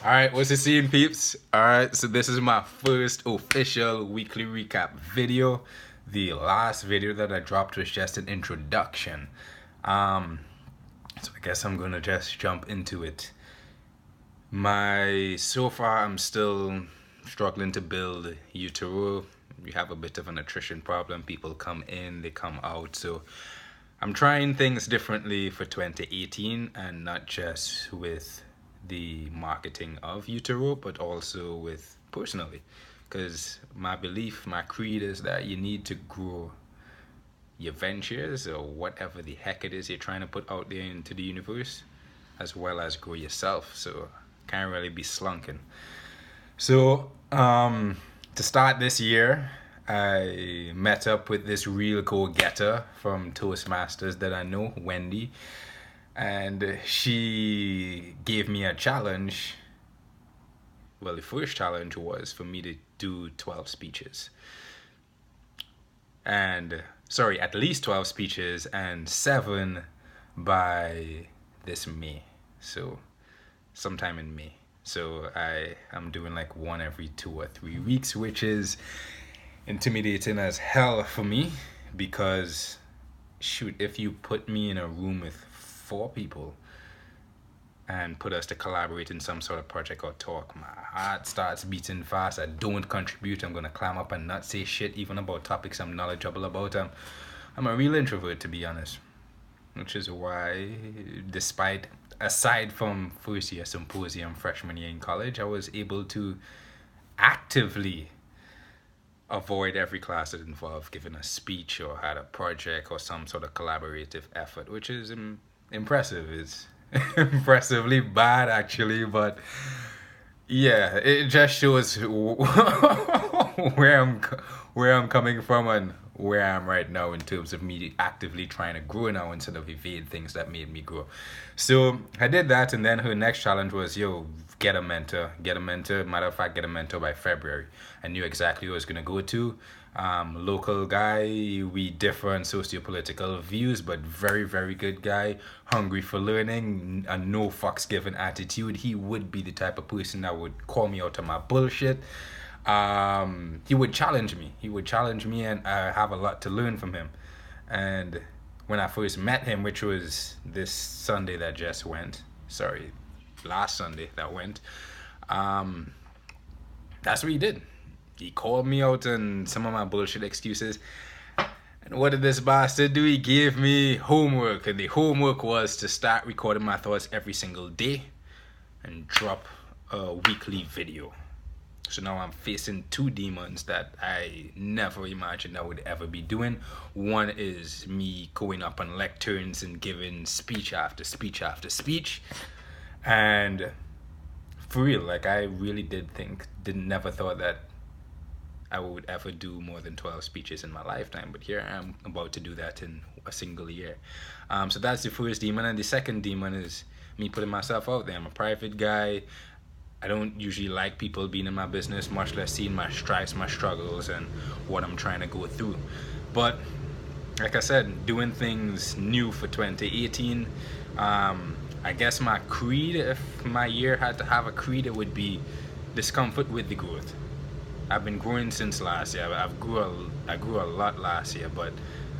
Alright, what's the scene, peeps? Alright, so this is my first official weekly recap video. The last video that I dropped was just an introduction. So I guess I'm gonna just jump into it. So far I'm still struggling to build Eutoro. We have a bit of an attrition problem. People come in, they come out. So I'm trying things differently for 2018, and not just with the marketing of Eutoro, but also with personally, because my belief, my creed is that you need to grow your ventures or whatever the heck it is you're trying to put out there into the universe, as well as grow yourself. So can't really be slunking. So to start this year, I met up with this real go-getter from Toastmasters that I know, Wendy, and she gave me a challenge. Well, the first challenge was for me to do 12 speeches. And, sorry, at least 12 speeches, and 7 by this May. So, sometime in May. So, I'm doing like one every 2 or 3 weeks, which is intimidating as hell for me, because shoot, if you put me in a room with 4 people and put us to collaborate in some sort of project or talk, my heart starts beating fast. I don't contribute. I'm gonna climb up and not say shit even about topics I'm knowledgeable about. I'm a real introvert, to be honest, which is why, aside from first year symposium freshman year in college, I was able to actively avoid every class that involved giving a speech or had a project or some sort of collaborative effort, which is impressive. It's impressively bad, actually, but yeah, it just shows where I'm coming from and where I am right now in terms of me actively trying to grow now instead of evade things that made me grow. So I did that, and then her next challenge was, yo, get a mentor. Matter of fact, get a mentor by February. I knew exactly who I was gonna go to. Local guy, we differ on socio-political views, but very, very good guy, hungry for learning, a no fucks given attitude. He would be the type of person that would call me out on my bullshit. He would challenge me, and I have a lot to learn from him. And when I first met him, which was this Sunday that just went, last Sunday that went, that's what he did. He called me out on some of my bullshit excuses. And what did this bastard do? He gave me homework, and the homework was to start recording my thoughts every single day and drop a weekly video. So now I'm facing 2 demons that I never imagined I would ever be doing. One is me going up on lecterns and giving speech after speech after speech. And for real, like, I really never thought that I would ever do more than 12 speeches in my lifetime, but here I am about to do that in a single year. So that's the first demon, and the second demon is me putting myself out there. I'm a private guy. I don't usually like people being in my business, much less seeing my stripes, my struggles, and what I'm trying to go through. But like I said, doing things new for 2018. I guess my creed, if my year had to have a creed, it would be discomfort with the growth. I've been growing since last year. I grew a lot last year, but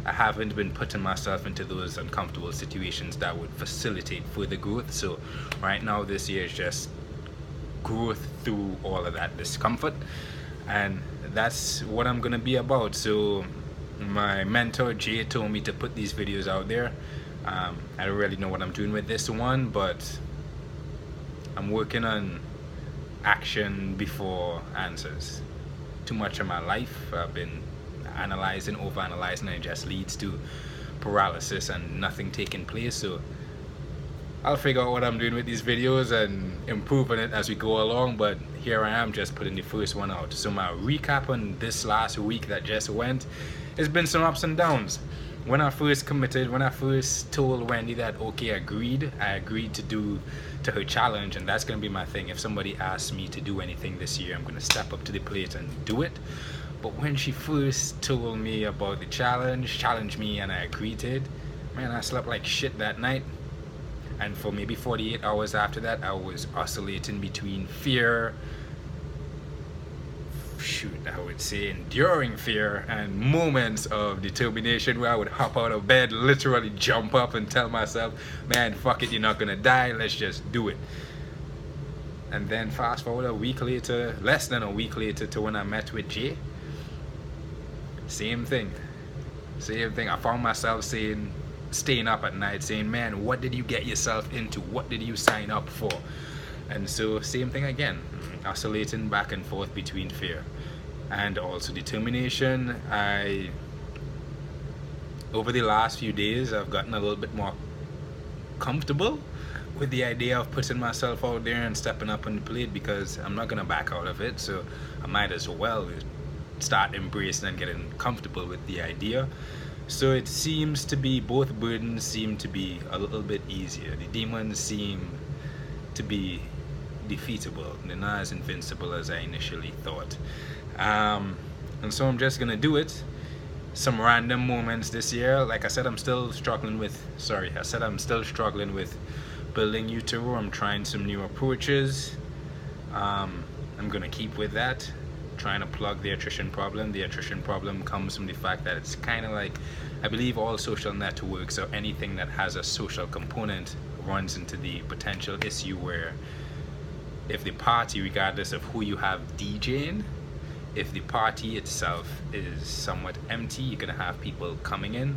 I haven't been putting myself into those uncomfortable situations that would facilitate further growth. So right now, this year is just growth through all of that discomfort, and that's what I'm gonna be about. So my mentor Jay told me to put these videos out there. I don't really know what I'm doing with this one, but I'm working on action before answers. Too much of my life I've been overanalyzing, and it just leads to paralysis and nothing taking place. So I'll figure out what I'm doing with these videos and improving it as we go along, but here I am just putting the first one out. So my recap on this last week that just went, it's been some ups and downs. When I first told Wendy that okay, I agreed to her challenge, and that's gonna be my thing. If somebody asks me to do anything this year, I'm gonna step up to the plate and do it. But when she first told me about the challenge me, and I agreed to it, man, I slept like shit that night. And for maybe 48 hours after that, I was oscillating between fear, I would say enduring fear, and moments of determination where I would hop out of bed, literally jump up and tell myself, man, fuck it, you're not gonna die, let's just do it. And then fast forward a week later, less than a week later, to when I met with Jay. Same thing. I found myself staying up at night saying, man, what did you get yourself into? What did you sign up for? And so same thing again, oscillating back and forth between fear and also determination. Over the last few days, I've gotten a little bit more comfortable with the idea of putting myself out there and stepping up on the plate, because I'm not gonna back out of it, so I might as well start embracing and getting comfortable with the idea. So it seems to be, both burdens seem to be a little bit easier. The demons seem to be defeatable. They're not as invincible as I initially thought. And so I'm just gonna do it. Some random moments this year. Like I said, I'm still struggling with building Eutoro. I'm trying some new approaches. I'm gonna keep with that, trying to plug the attrition problem. The attrition problem comes from the fact that it's kind of like, I believe all social networks or anything that has a social component runs into the potential issue where if the party, regardless of who you have DJing, if the party itself is somewhat empty, you're gonna have people coming in,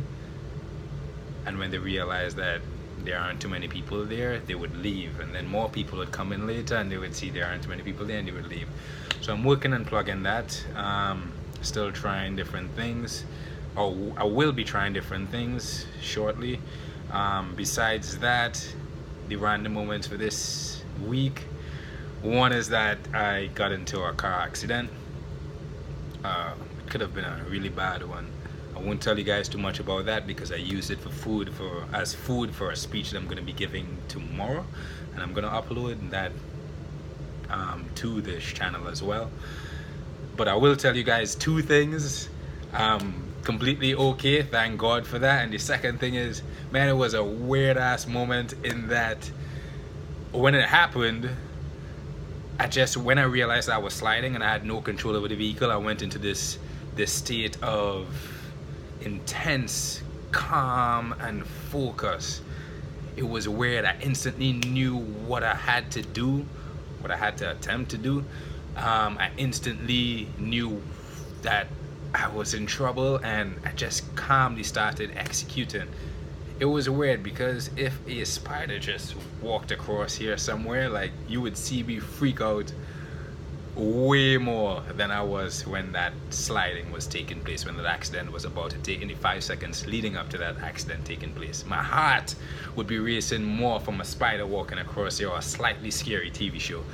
and when they realize that there aren't too many people there, they would leave, and then more people would come in later and they would see there aren't too many people there and they would leave. So I'm working on plugging that. Still trying different things, or I will be trying different things shortly. Besides that, the random moments for this week, one is that I got into a car accident. It could have been a really bad one. I won't tell you guys too much about that because I used it as food for a speech that I'm going to be giving tomorrow, and I'm going to upload that to this channel as well. But I will tell you guys two things. Completely okay, thank God for that. And the second thing is, man, it was a weird ass moment in that when it happened, when I realized I was sliding and I had no control over the vehicle, I went into this state of intense calm and focus. It was weird. I instantly knew what I had to do, what I had to attempt to do. I instantly knew that I was in trouble, and I just calmly started executing. It was weird because if a spider just walked across here somewhere, like, you would see me freak out way more than I was when that sliding was taking place, when that accident was about to take, in the 5 seconds leading up to that accident taking place. My heart would be racing more from a spider walking across here or a slightly scary TV show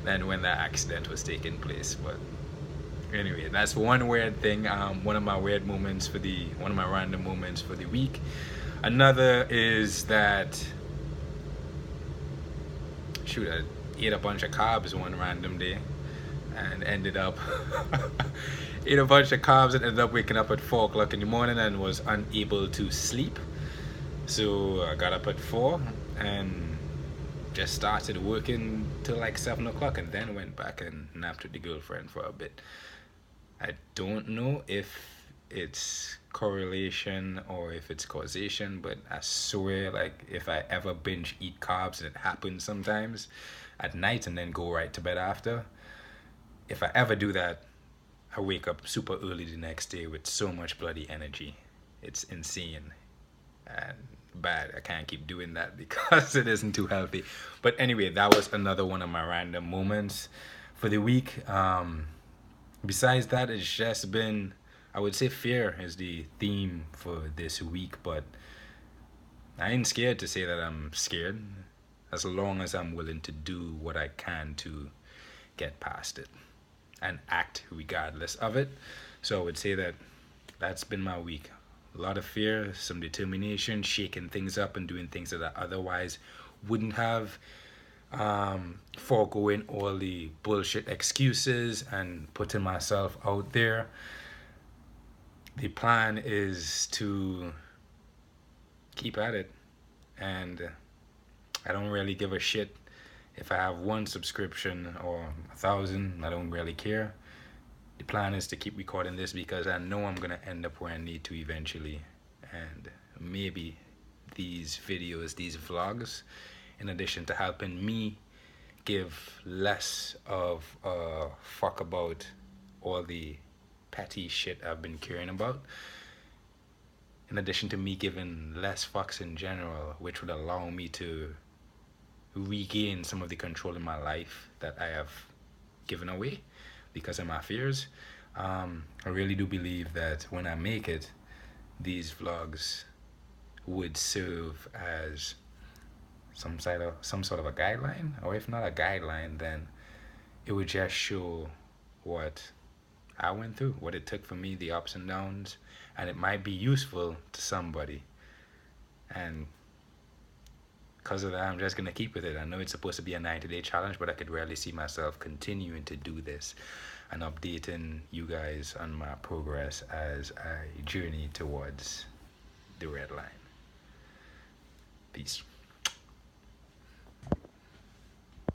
than when that accident was taking place. But anyway, that's one weird thing. One of my random moments for the week. Another is that, I ate a bunch of carbs one random day and ended up ate a bunch of carbs and ended up waking up at 4 o'clock in the morning and was unable to sleep. So I got up at 4 and just started working till like 7 o'clock, and then went back and napped with the girlfriend for a bit. I don't know if it's correlation or if it's causation, but I swear, like, if I ever binge eat carbs, and it happens sometimes at night and then go right to bed after, if I ever do that, I wake up super early the next day with so much bloody energy. It's insane and bad. I can't keep doing that because it isn't too healthy. But anyway, that was another one of my random moments for the week. Besides that, it's just been, I would say fear is the theme for this week, but I ain't scared to say that I'm scared, as long as I'm willing to do what I can to get past it and act regardless of it. So I would say that that's been my week. A lot of fear, some determination, shaking things up and doing things that I otherwise wouldn't have, foregoing all the bullshit excuses and putting myself out there. The plan is to keep at it and I don't really give a shit if I have 1 subscription or 1,000. I don't really care. The plan is to keep recording this because I know I'm gonna end up where I need to eventually, and maybe these videos, these vlogs, in addition to helping me give less of a fuck about all the petty shit I've been caring about, in addition to me giving less fucks in general, which would allow me to regain some of the control in my life that I have given away because of my fears. I really do believe that when I make it, these vlogs would serve as some sort of a guideline, or if not a guideline, then it would just show what I went through, what it took for me, the ups and downs, and it might be useful to somebody. And because of that, I'm just gonna keep with it. I know it's supposed to be a 90-day challenge, but I could rarely see myself continuing to do this and updating you guys on my progress as I journey towards the red line. Peace.